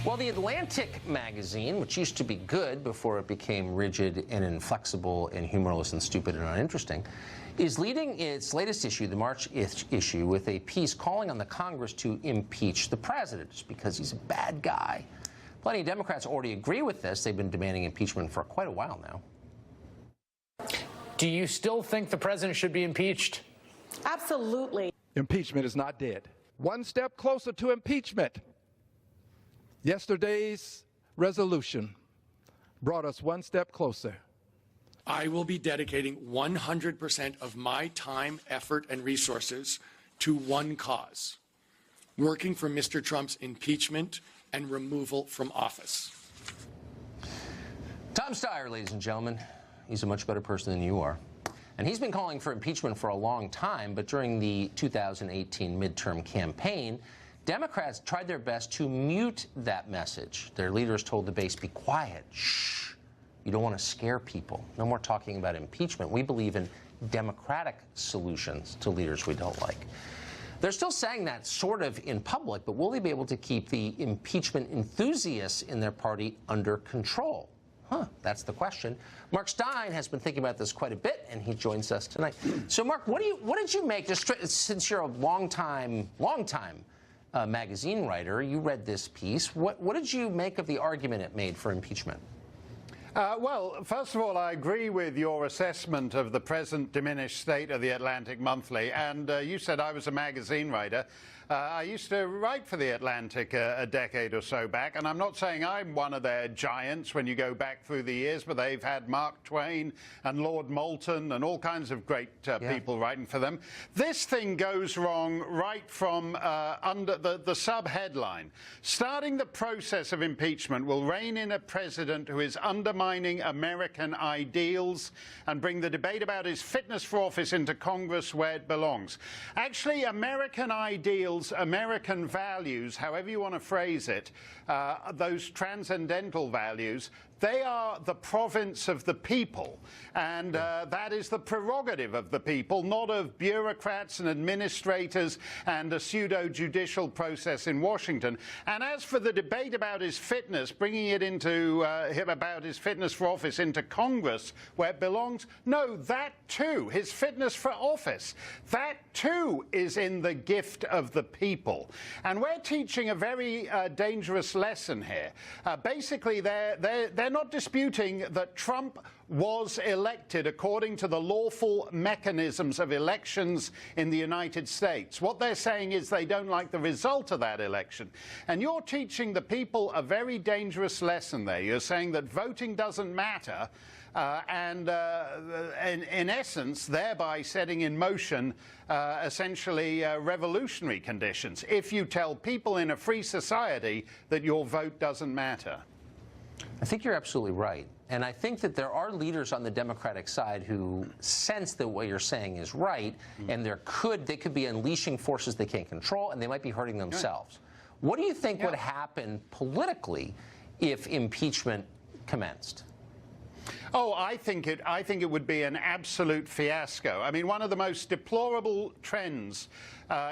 Well, The Atlantic magazine, which used to be good before it became rigid and inflexible and humorless and stupid and uninteresting, is leading its latest issue, the March issue, with a piece calling on the Congress to impeach the president just because he's a bad guy. Plenty of Democrats already agree with this. They've been demanding impeachment for quite a while now. Do you still think the president should be impeached? Absolutely. Impeachment is not dead. One step closer to impeachment. Yesterday's resolution brought us one step closer. I will be dedicating 100% of my time, effort, and resources to one cause: working for Mr. Trump's impeachment and removal from office. Tom Steyer, ladies and gentlemen. He's a much better person than you are. And he's been calling for impeachment for a long time, but during the 2018 midterm campaign, Democrats tried their best to mute that message. Their leaders told the base, be quiet, shh. You don't want to scare people. No more talking about impeachment. We believe in democratic solutions to leaders we don't like. They're still saying that sort of in public, but will they be able to keep the impeachment enthusiasts in their party under control? That's the question. Mark Stein has been thinking about this quite a bit, and he joins us tonight. So, Mark, what did you make, just since you're a long-time magazine writer, you read this piece. What did you make of the argument it made for impeachment? Well, first of all, I agree with your assessment of the present diminished state of the Atlantic Monthly. And you said I was a magazine writer. I used to write for the Atlantic a decade or so back, and I'm not saying I'm one of their giants when you go back through the years, but they've had Mark Twain and Lord Moulton and all kinds of great people writing for them. This thing goes wrong right from under the sub-headline. Starting the process of impeachment will rein in a president who is undermining American ideals and bring the debate about his fitness for office into Congress where it belongs. Actually, American ideals, American values, however you want to phrase it, those transcendental values, they are the province of the people, and that is the prerogative of the people, not of bureaucrats and administrators and a pseudo-judicial process in Washington. And as for the debate about his fitness, bringing it into about his fitness for office into Congress where it belongs, no, that too, his fitness for office, that too is in the gift of the people. And we're teaching a very dangerous lesson here. Basically, they're not disputing that Trump was elected according to the lawful mechanisms of elections in the United States. What they're saying is they don't like the result of that election. And you're teaching the people a very dangerous lesson there. You're saying that voting doesn't matter, and in essence, thereby setting in motion essentially revolutionary conditions if you tell people in a free society that your vote doesn't matter. I think you're absolutely right. And I think that there are leaders on the Democratic side who sense that what you're saying is right, and they could be unleashing forces they can't control, and they might be hurting themselves. What do you think would happen politically if impeachment commenced? Oh, I think it would be an absolute fiasco. I mean, one of the most deplorable trends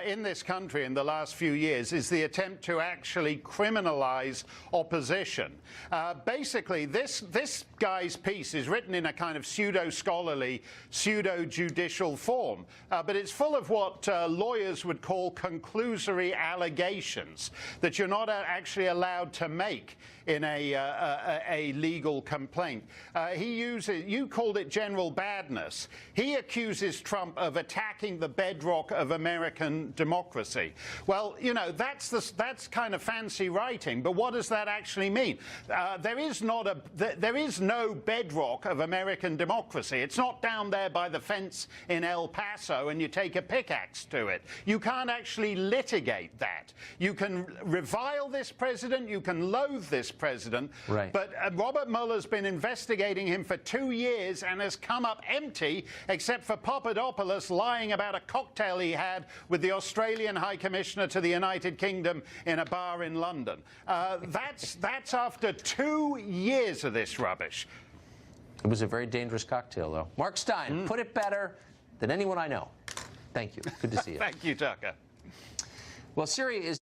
in this country in the last few years is the attempt to actually criminalize opposition. Basically, this guy's piece is written in a kind of pseudo-scholarly, pseudo-judicial form, but it's full of what lawyers would call conclusory allegations that you're not actually allowed to make in a legal complaint. You called it general badness. He accuses Trump of attacking the bedrock of American democracy. Well, you know, that's kind of fancy writing, but what does that actually mean? There is no bedrock of American democracy. It's not down there by the fence in El Paso and you take a pickaxe to it. You can't actually litigate that. You can revile this president, you can loathe this president, right. But Robert Mueller's been investigating him for 2 years and has come up empty, except for Papadopoulos lying about a cocktail he had with the Australian High Commissioner to the United Kingdom in a bar in London. That's after 2 years of this rubbish. It was a very dangerous cocktail, though. Mark Stein, put it better than anyone I know. Thank you. Good to see you. Thank you, Tucker. Well, Syria is